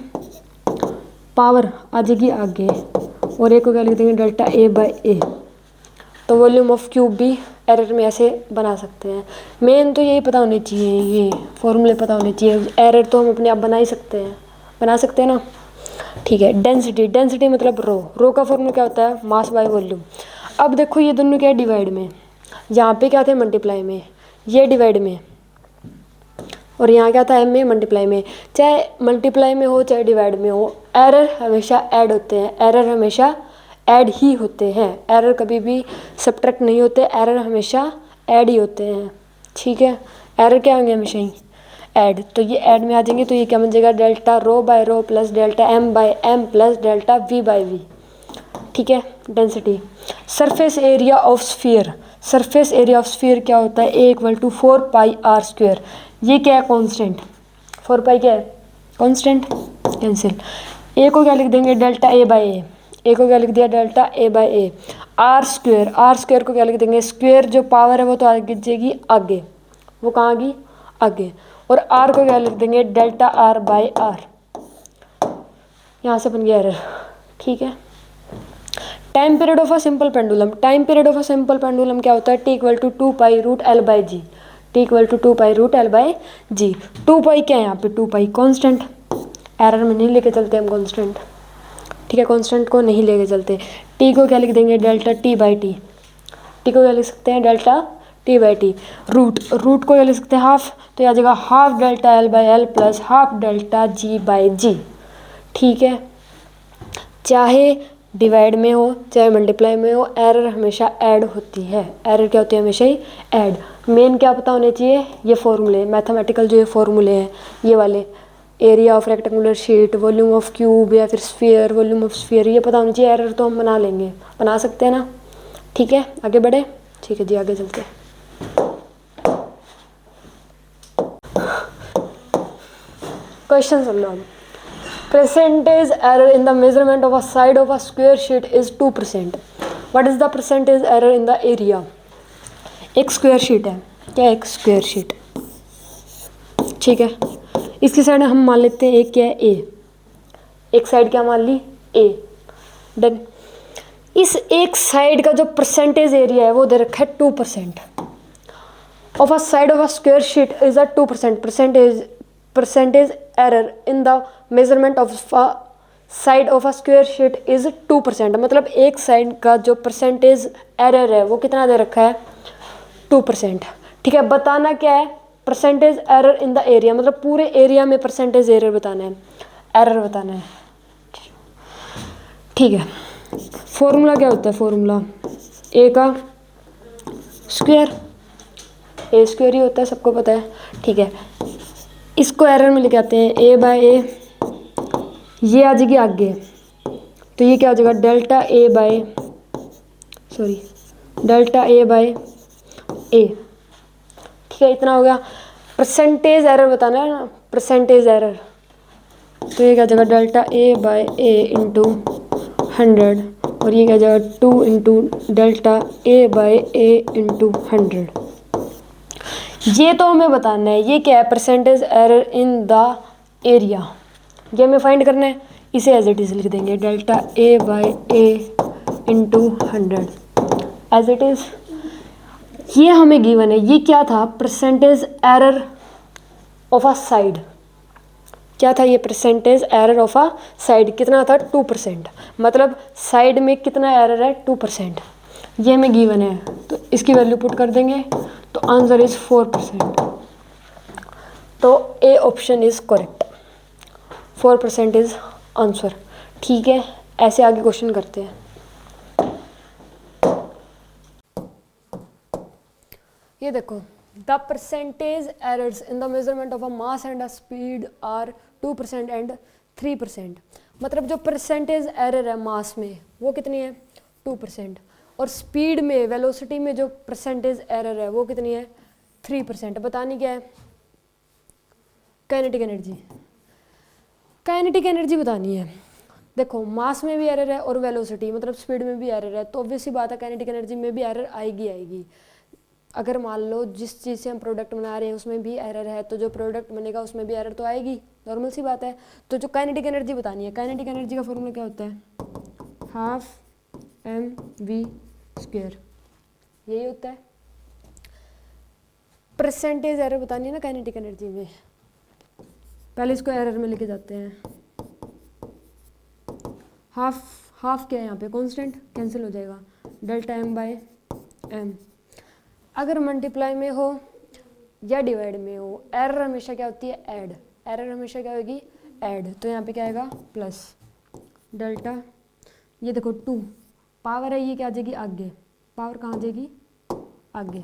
Power आ जाएगी आगे, और ए को क्या लिख देंगे, डेल्टा ए बाई ए। तो वॉल्यूम ऑफ क्यूब भी एरर में ऐसे बना सकते हैं। मेन तो यही पता होनी चाहिए, ये फॉर्मूले पता होने चाहिए। एरर तो हम अपने आप बना ही सकते हैं, बना सकते हैं ना। ठीक है। डेंसिटी, डेंसिटी मतलब रो का फॉर्मूला क्या होता है, मास बाय वॉल्यूम। अब देखो ये दोनों क्या है, डिवाइड में। यहाँ पे क्या थे, मल्टीप्लाई में, ये डिवाइड में, और यहाँ क्या था, एम में, मल्टीप्लाई में। चाहे मल्टीप्लाई में हो चाहे डिवाइड में हो, एरर हमेशा ऐड होते हैं, एरर हमेशा ऐड ही होते हैं। एरर कभी भी सब्ट्रैक्ट नहीं होते, एरर हमेशा ऐड ही होते हैं। ठीक है। एरर क्या होंगे, हमेशा ही ऐड। तो ये ऐड में आ जाएंगे, तो ये क्या बन जाएगा, delta rho by rho plus delta M by M plus delta V by V. ठीक है। Density. Surface area of sphere, surface area of sphere क्या होता है, A equal to 4 pi R square. ये क्या है, कांस्टेंट। 4 पाई क्या है, कांस्टेंट, कैंसिल। ए को क्या लिख देंगे, डेल्टा ए बाई ए। ए को क्या लिख दिया, delta A by a. R square को क्या लिख देंगे, स्क्वायर जो पावर है वो तो आगे जाएगी आगे, वो कहाँ आगी, आगे। और आर को क्या लिख देंगे, डेल्टा आर बाई आर। यहाँ से बन गया एरर। ठीक है। Time period of a simple pendulum, time period of a simple pendulum क्या होता है, T equal to 2 pi root L by G. T equal to 2 pi root L by G. 2 pi क्या है यहाँ पे, 2 पाई कॉन्स्टेंट। एरर में नहीं लेके चलते हम कॉन्स्टेंट। ठीक है। कॉन्स्टेंट को नहीं लेके चलते। टी को क्या लिख देंगे, delta T by T. T को क्या लिख सकते हैं, delta T by T. Root को क्या लिख सकते हैं, हाफ। तो आ जाएगा half delta L by L plus half delta G by G. ठीक है। चाहे डिवाइड में हो चाहे मल्टीप्लाई में हो, एरर हमेशा ऐड होती है। एरर क्या होती है? हमेशा ही ऐड। मेन क्या पता होने चाहिए? ये फॉर्मूले, मैथमेटिकल जो ये फॉर्मूले हैं ये वाले, area of rectangular sheet, volume of cube या फिर स्फीयर, वॉल्यूम ऑफ स्फीयर, ये पता होना चाहिए। एरर तो हम बना लेंगे, बना सकते हैं ना। ठीक है, आगे बढ़े। ठीक है जी, आगे चलते हैं। Question soon low. Percentage error in the measurement of a side of a square sheet is 2%. What is the percentage error in the area? एक स्क्वायर शीट है, क्या एक स्क्वायर शीट, ठीक है। इसकी साइड हम मान लेते हैं एक क्या है? ए। एक साइड क्या मान ली? ए। डन। इस एक साइड का जो परसेंटेज एरिया है वो दे रखा है 2%। Of a side of a square sheet is a 2%। Percentage error in the measurement of a side of a square sheet is 2%। मतलब एक साइड का जो परसेंटेज एरर है वो कितना दे रखा है? 2%। ठीक है, बताना क्या है? Percentage error in the area, मतलब पूरे एरिया में परसेंटेज एरर बताना है, एरर बताना है। ठीक है, फॉर्मूला क्या होता है? फॉर्मूला ए का स्क्वायर, ए स्क्वायर ही होता है, सबको पता है। ठीक है, इसको एरर में लेके आते हैं, ए बाय ए, ये आ जाएगी आगे, तो ये क्या हो जाएगा? डेल्टा ए बाय ए। ठीक है, इतना हो गया। परसेंटेज एरर बताना है ना, परसेंटेज एरर, तो ये क्या हो जाएगा? Delta a by a into 100, और ये क्या हो जाएगा? 2 into delta a by a into 100। ये तो हमें बताना है, ये क्या है? Percentage error in the area, ये हमें फाइंड करना है। इसे एज इट इज लिख देंगे, delta a by a into 100 as it is. ये हमें गिवन है, ये क्या था? Percentage error of a side. क्या था ये? Percentage error of a side कितना था? 2%। मतलब साइड में कितना एरर है? 2%। ये हमें गिवन है, तो इसकी वैल्यू पुट कर देंगे, तो आंसर इज 4%। तो a option is correct, 4% is answer. ठीक है, ऐसे आगे क्वेश्चन करते हैं। ये देखो, the percentage errors in the measurement of a mass and a speed are 2% and 3%। मतलब जो परसेंटेज एरर है मास में वो कितनी है? 2%। और स्पीड में, वेलोसिटी में जो परसेंटेज एरर है वो कितनी है? 3%। बतानी क्या है? काइनेटिक एनर्जी, काइनेटिक एनर्जी बतानी है। देखो, मास में भी एरर है और वेलोसिटी मतलब स्पीड में भी एरर है, तो ऑब्वियस सी बात है काइनेटिक एनर्जी में भी एरर आएगी। अगर मान लो जिस चीज़ से हम प्रोडक्ट बना रहे हैं उसमें भी एरर है, तो जो प्रोडक्ट बनेगा उसमें भी एरर तो आएगी, नॉर्मल सी बात है। तो जो काइनेटिक एनर्जी बतानी है, काइनेटिक एनर्जी का फॉर्मूला क्या होता है? 12 mv², यही होता है। परसेंटेज एरर बतानी है ना काइनेटिक एनर्जी में, पहले इसको एरर में लेके जाते हैं। हाफ क्या है यहाँ पे? कांस्टेंट, कैंसिल हो जाएगा, डेल्टा m बाय m। अगर मल्टीप्लाई में हो या डिवाइड में हो, एरर हमेशा क्या होती है? ऐड। एरर हमेशा क्या होगी? ऐड। तो यहाँ पे क्या आएगा? प्लस डेल्टा, ये देखो 2 पावर है, ये क्या आ जाएगी? आगे, पावर कहाँ आ जाएगी? आगे,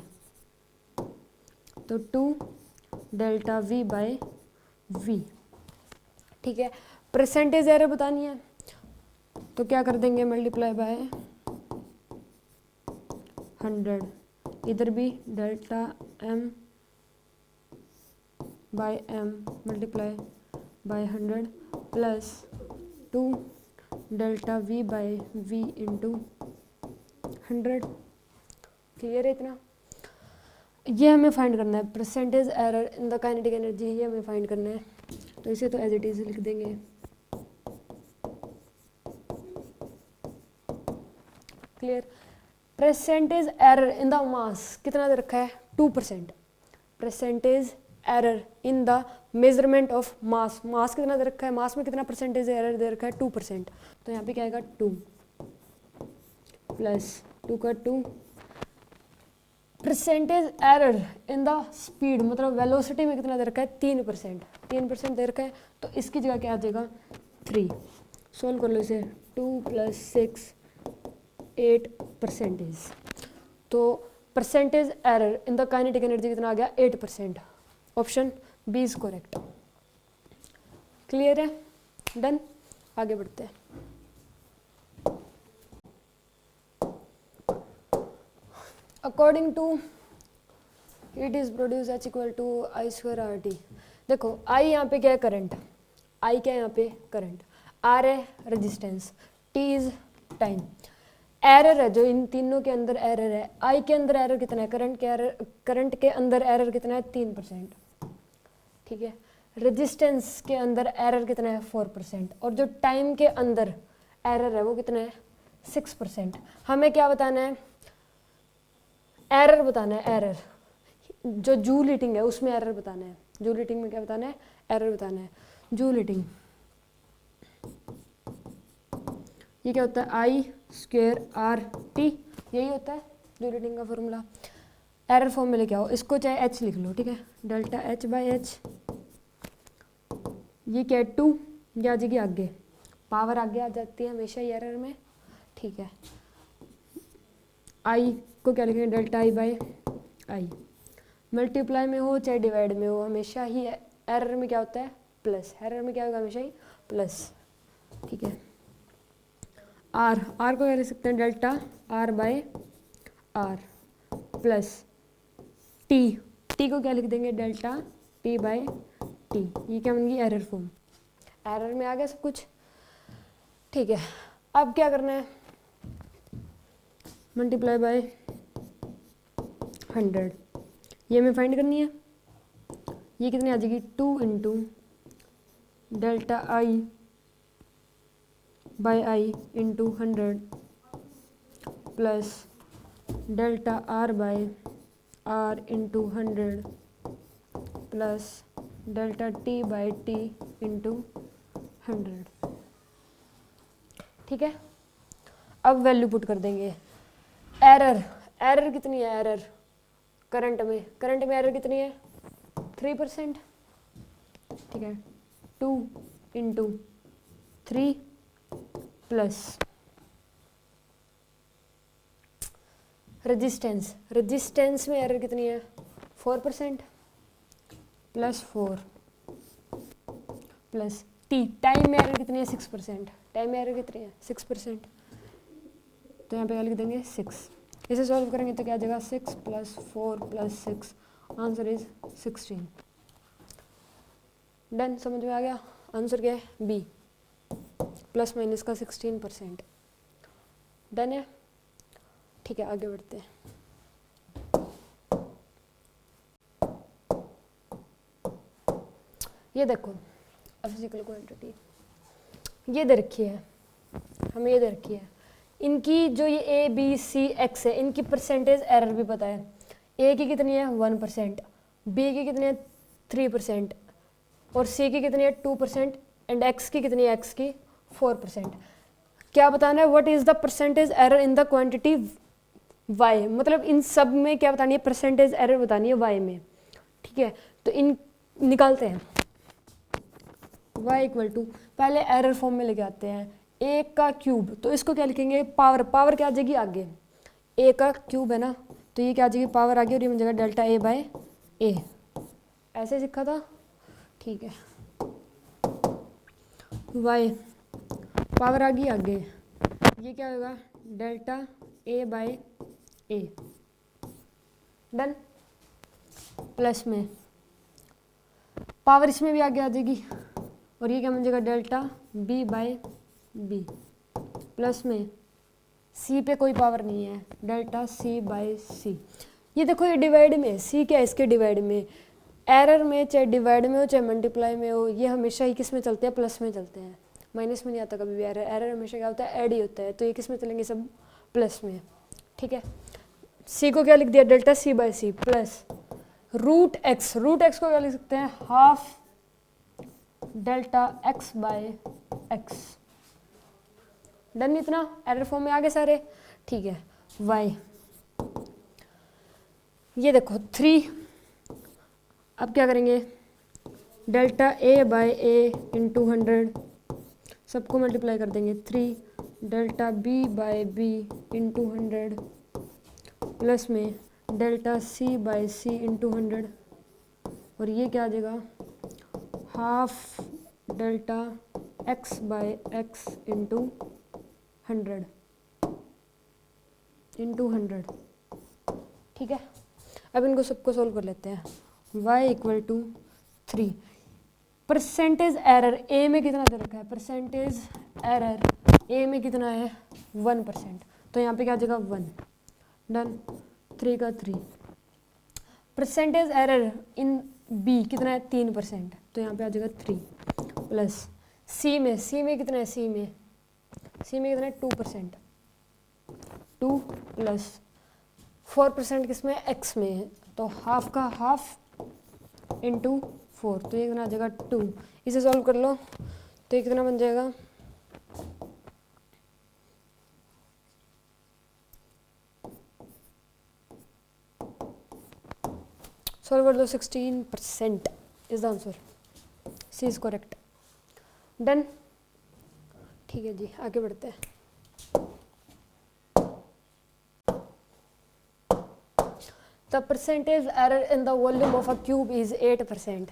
तो 2 डेल्टा v बाय v। ठीक है, परसेंटेज एरर बतानी है तो क्या कर देंगे? मल्टीप्लाई बाय 100, इधर भी delta m by m multiply by 100 plus 2 delta v by v into 100। Clear है इतना? ये हमें फाइंड करना है, percentage error in the kinetic energy, ये हमें फाइंड करना है। तो इसे तो एज इट इज लिख देंगे। Clear? Percentage error in the mass कितना दे रखा है? 2%। Percentage error in the measurement of mass, mass कितना दे रखा है? मास में कितना परसेंटेज एरर दे रखा है? 2%। तो यहाँ पे क्या आएगा? 2 प्लस 2 का 2। Percentage error in the speed मतलब वेलोसिटी में कितना दे रखा है? 3%। 3% दे रखा है, तो इसकी जगह क्या आ जाएगा? 3। सोल्व कर लो इसे, 2 + 6 8%। तो percentage error in the kinetic energy कितना आ गया 8%। Option B is correct. Clear है? डन। आगे बढ़ते हैं। According to heat is produce H = I² RT। देखो आई यहाँ पे क्या है करंट, आई क्या है यहाँ पे करंट, आर है resistance, T is time. Error है जो इन तीनों के अंदर एरर है, आई के अंदर एरर कितना है, करंट के अंदर एरर कितना है 3%। ठीक है, रेजिस्टेंस के अंदर एरर कितना है 4%, और जो टाइम के अंदर एरर है वो कितना है 6%। हमें क्या बताना है, एरर बताना है। एरर जो जूल हीटिंग है उसमें एरर बताना है। जूल हीटिंग में क्या बताना है, एरर बताना है। जूल हीटिंग ये क्या होता है I² RT, यही होता है जूल हीटिंग का फॉर्मूला। एरर फॉर्म में लेके आओ, इसको चाहे H लिख लो, ठीक है, डेल्टा H/H। ये क्या है 2, ये आ जाएगी आगे, पावर आगे आ जाती है हमेशा ही एरर में। ठीक है, आई को क्या लिखेंगे, डेल्टा I/I। मल्टीप्लाई में हो चाहे डिवाइड में हो, हमेशा ही एरर में क्या होता है प्लस, एरर में क्या होगा हमेशा ही प्लस। ठीक है, आर को क्या लिख सकते हैं, डेल्टा R/R प्लस टी को क्या लिख देंगे, डेल्टा T/T। ये क्या बन गई एरर फॉर्म, एरर में आ गया सब कुछ। ठीक है, अब क्या करना है, मल्टीप्लाई बाय 100, ये हमें फाइंड करनी है। ये कितनी आ जाएगी 2 × delta I/I × 100 plus delta R/R × 100 plus delta T/T × 100। ठीक है, अब वैल्यू पुट कर देंगे। एरर कितनी है, एरर करंट में एरर कितनी है 3%। ठीक है, 2 × 3 प्लस रेजिस्टेंस में एरर कितनी है 4% प्लस 4 प्लस टाइम में एरर कितनी है 6%। टाइम में एरर कितनी है 6%, तो यहाँ पे क्या लिख देंगे 6। इसे सॉल्व करेंगे तो क्या आ जाएगा 6 + 4 + 6, आंसर इज 16। डन, समझ में आ गया। आंसर क्या है बी, प्लस माइनस का 16%। डन है। ठीक है, आगे बढ़ते हैं। ये देखो फिजिकल क्वांटिटी ये दे रखी है, हमें ये दे रखी है। इनकी जो ये A B C X है, इनकी परसेंटेज एरर भी पता है। A की कितनी है 1%, B की कितनी है 3%, और C की कितनी है 2%, एंड X की कितनी है, X की 4%। क्या बताना है, what is the percentage error in the quantity Y, मतलब इन सब में क्या बतानी है, परसेंटेज एरर बतानी है Y में। ठीक है, तो इन निकालते हैं। Y = पहले एरर फॉर्म में लेके आते हैं, A का क्यूब, तो इसको क्या लिखेंगे पावर क्या आ जाएगी आगे, A का क्यूब है ना, तो ये क्या आ जाएगी पावर आगे, और ये बन जाएगा डेल्टा A/A। ऐसे सीखा था। ठीक है, Y पावर आ गई आगे, ये क्या होगा डेल्टा A/A। डन, प्लस में पावर इसमें भी आगे आ जाएगी, और ये क्या बन जाएगा डेल्टा B/B, प्लस में C पे कोई पावर नहीं है, डेल्टा C/C। ये देखो ये डिवाइड में, C क्या है इसके डिवाइड में। एरर में चाहे डिवाइड में हो चाहे मल्टीप्लाई में हो, ये हमेशा ही किस में चलते हैं, प्लस में चलते हैं, माइनस में नहीं आता कभी भी। एरर हमेशा क्या होता है, ऐड ही होता है, तो ये किस में चलेंगे, सब प्लस में। ठीक है, C को क्या लिख दिया, डेल्टा C/C प्लस √x को क्या लिख सकते हैं, हाफ डेल्टा X/X। डन, इतना एरर फॉर्म में आ गए सारे। ठीक है, Y ये देखो 3, अब क्या करेंगे, डेल्टा A/A × 100 सबको मल्टीप्लाई कर देंगे, 3 delta b by b into 100 plus में delta c by c into 100, और ये क्या आ जाएगा, half delta x by x into 100 into 100। ठीक है, अब इनको सबको सोल्व कर लेते हैं। y equal to 3, percentage error A में कितना दे रखा है, परसेंटेज एरर ए में कितना है 1%, तो यहाँ पे क्या आ जाएगा 1, डन। 3 का 3, परसेंटेज एरर इन बी कितना है 3%, तो यहाँ पे आ जाएगा 3 प्लस सी में कितना है, सी में कितना है 2%, 2 प्लस 4% किस में, एक्स में है, तो हाफ का हाफ इंटू 4, तो ये कितना आ जाएगा 2। इसे सॉल्व कर लो तो ये कितना बन जाएगा, सॉल्व कर दो, 16% is the answer, C is correct, done. ठीक है जी, आगे बढ़ते हैं। The percentage error in the volume of a cube is 8%.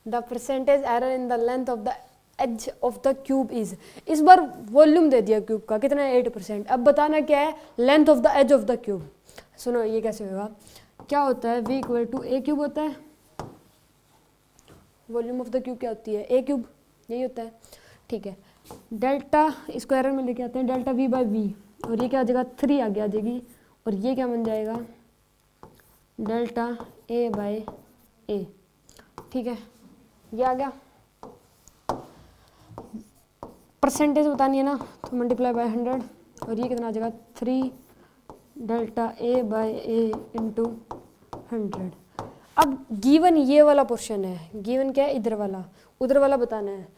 The percentage error in the length of the edge of the cube is, इस बार volume दे दिया cube का, कितना है 8%। अब बताना क्या है, length of the edge of the cube. सुनो ये कैसे होगा, क्या होता है, v equal to a cube होता है, वॉल्यूम ऑफ द क्यूब क्या होती है, ए क्यूब, यही होता है। ठीक है, डेल्टा, इसको एरर में लेके आते हैं, डेल्टा v बाई वी, और ये क्या आ जाएगा 3 आगे आ जाएगी, और ये क्या बन जाएगा डेल्टा ए बाई ए। ठीक है, ये आ गया, परसेंटेज बतानी है ना, तो मल्टीप्लाई बाय 100, और ये कितना आ जाएगा 3 delta A by A into 100। अब गिवन ये वाला पोर्शन है, गिवन क्या है इधर वाला, उधर वाला बताना है,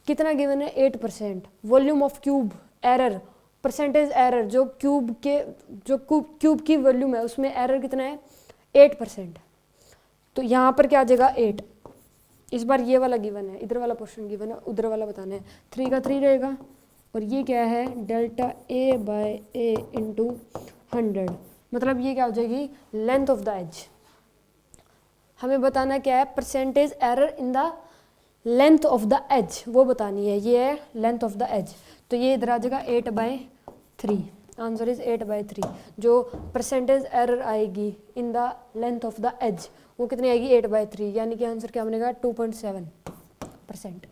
कितना गिवन है 8%, volume of cube error, percentage error जो क्यूब के, जो क्यूब की वॉल्यूम है उसमें एरर कितना है 8%, तो यहाँ पर क्या आ जाएगा 8। इस बार ये वाला गिवन है, इधर वाला पोर्शन गिवन है, उधर वाला बताना है, 3 का 3 रहेगा, और ये क्या है delta a by a into 100, मतलब ये क्या हो जाएगी लेंथ ऑफ द एज। हमें बताना क्या है, percentage error in the length of the edge, वो बतानी है, ये है लेंथ ऑफ द एज, तो ये इधर आ जाएगा 8/3, आंसर इज 8/3। जो परसेंटेज एरर आएगी in the length of the edge वो कितनी आएगी 8/3, यानी कि आंसर क्या बनेगा 2.7%।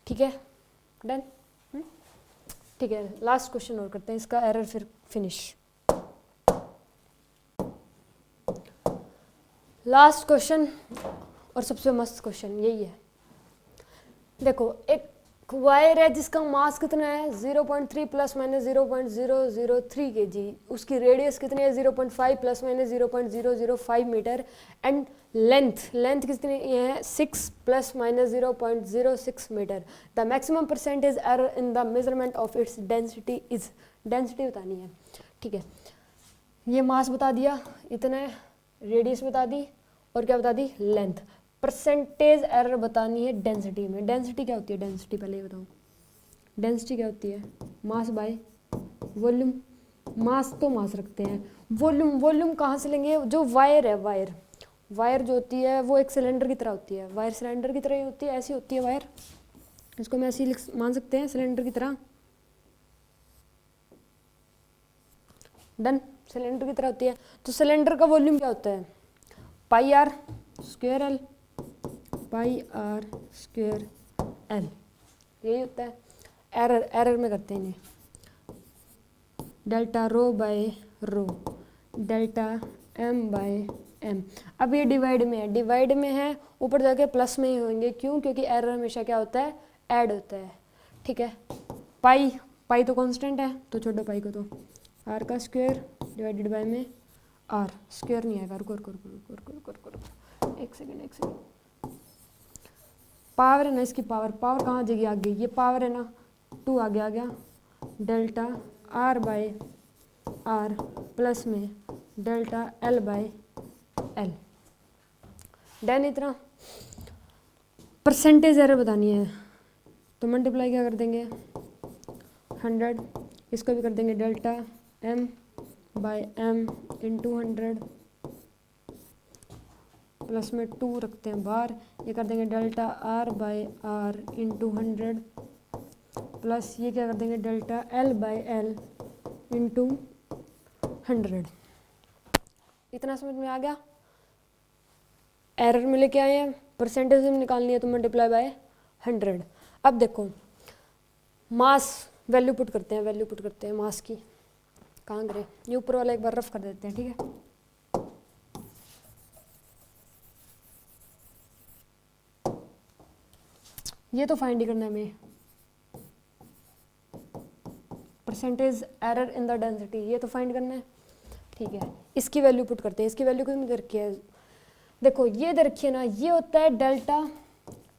ठीक है, डन। ठीक है, लास्ट क्वेश्चन और करते हैं, इसका एरर फिर फिनिश। लास्ट क्वेश्चन और सबसे मस्त क्वेश्चन यही है। देखो एक वायर है जिसका मास कितना है 0.3 प्लस माइनस 0.003 kg, उसकी रेडियस कितनी है 0.5 plus minus 0.005 metre, and length कितनी है 6 plus minus 0.06 metre. The maximum percentage error in the measurement of its density is, density बतानी है। ठीक है, ये मास बता दिया, इतना है, रेडियस बता दी, और क्या बता दी लेंथ। परसेंटेज एरर बतानी है डेंसिटी में। डेंसिटी क्या होती है, डेंसिटी पहले ही बताऊँ, डेंसिटी क्या होती है मास बाय वॉल्यूम। मास तो मास रखते हैं, वॉल्यूम कहाँ से लेंगे, जो वायर है, वायर जो होती है वो एक सिलेंडर की तरह होती है, वायर सिलेंडर की तरह ही होती है, ऐसी होती है वायर, इसको हम ऐसे ही मान सकते हैं सिलेंडर की तरह, डन, सिलेंडर की तरह होती है। तो सिलेंडर का वॉल्यूम क्या होता है pi R square L, pi R square L, यही होता है। एरर में करते हैं इन्हें, delta rho by rho, delta M by M. अब ये डिवाइड में है, ऊपर जाके प्लस में ही होंगे, क्यों, क्योंकि एरर हमेशा क्या होता है ऐड होता है। ठीक है, पाई तो कांस्टेंट है, तो छोड़ो पाई को, तो आर का स्क्वायर डिवाइडेड बाय में आर स्क्वायर नहीं आएगा, रुको एक सेकेंड, पावर है ना, इसकी पावर कहाँ आ जाएगी आगे, ये पावर है ना 2 आगे आ गया, delta R by R plus में delta L by L, done. इतना परसेंटेज एरर बतानी है, तो मल्टीप्लाई क्या कर देंगे 100, इसको भी कर देंगे delta m by m into 100 plus में 2 रखते हैं बाहर, ये कर देंगे delta r by r into 100 plus ये क्या कर देंगे delta l by l into 100। इतना समझ में आ गया। एरर में लेके आए हैं, परसेंटेज में निकालनी है तो मल्टीप्लाई बाय 100। अब देखो मास वैल्यू पुट करते हैं, वैल्यू पुट करते हैं मास की। कहाँ करें, ये ऊपर वाला एक बार रफ कर देते हैं, ठीक है। ये तो फाइंड ही करना है हमें, percentage error in the density, ये तो फाइंड करना है, ठीक है। इसकी वैल्यू पुट करते हैं, इसकी वैल्यू कितनी दे रखी है, देखो ये दे रखी है ना, ये होता है डेल्टा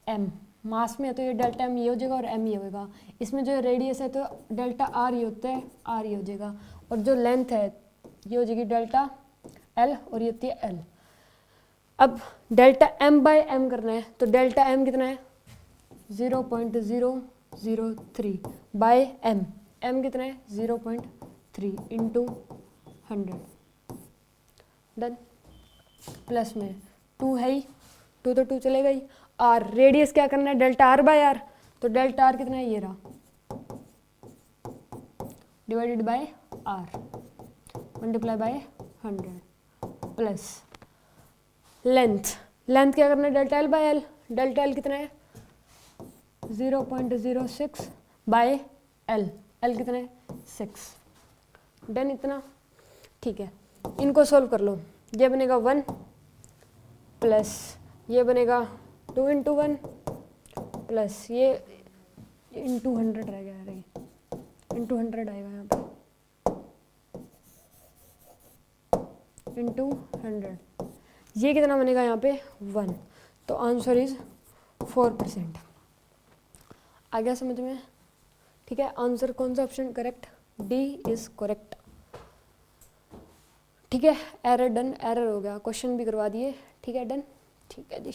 m, मास में है तो ये डेल्टा m ये हो जाएगा और m ये होगा। इसमें जो रेडियस है तो डेल्टा r ये होता है, r ये हो जाएगा, और जो लेंथ है ये हो जाएगी डेल्टा l और ये होती है l। अब डेल्टा m बाय m करना है तो डेल्टा m कितना है 0.003 बाय m, m कितना है 0.3 इंटू 100, डन। प्लस में 2 है ही, 2 तो 2 चलेगा ही। r रेडियस क्या करना है डेल्टा r बाय r, तो डेल्टा r कितना है ये रहा divided by r multiply by 100 plus length, length क्या करना है delta l by l, delta l कितना है 0.06 बाय l, l कितना है 6, डन। इतना ठीक है। इनको सोल्व कर लो, ये बनेगा 1 प्लस ये बनेगा 2 इंटू 1 प्लस ये इंटू 100 रह गया, इंटू 100 आएगा यहाँ पे, इंटू 100, ये कितना बनेगा यहाँ पे 1, तो आंसर इज 4%। आ गया समझ में, ठीक है। आंसर कौन सा option correct, D is correct, ठीक है। एरर डन, एरर हो गया, क्वेश्चन भी करवा दिए, ठीक है, डन, ठीक है जी।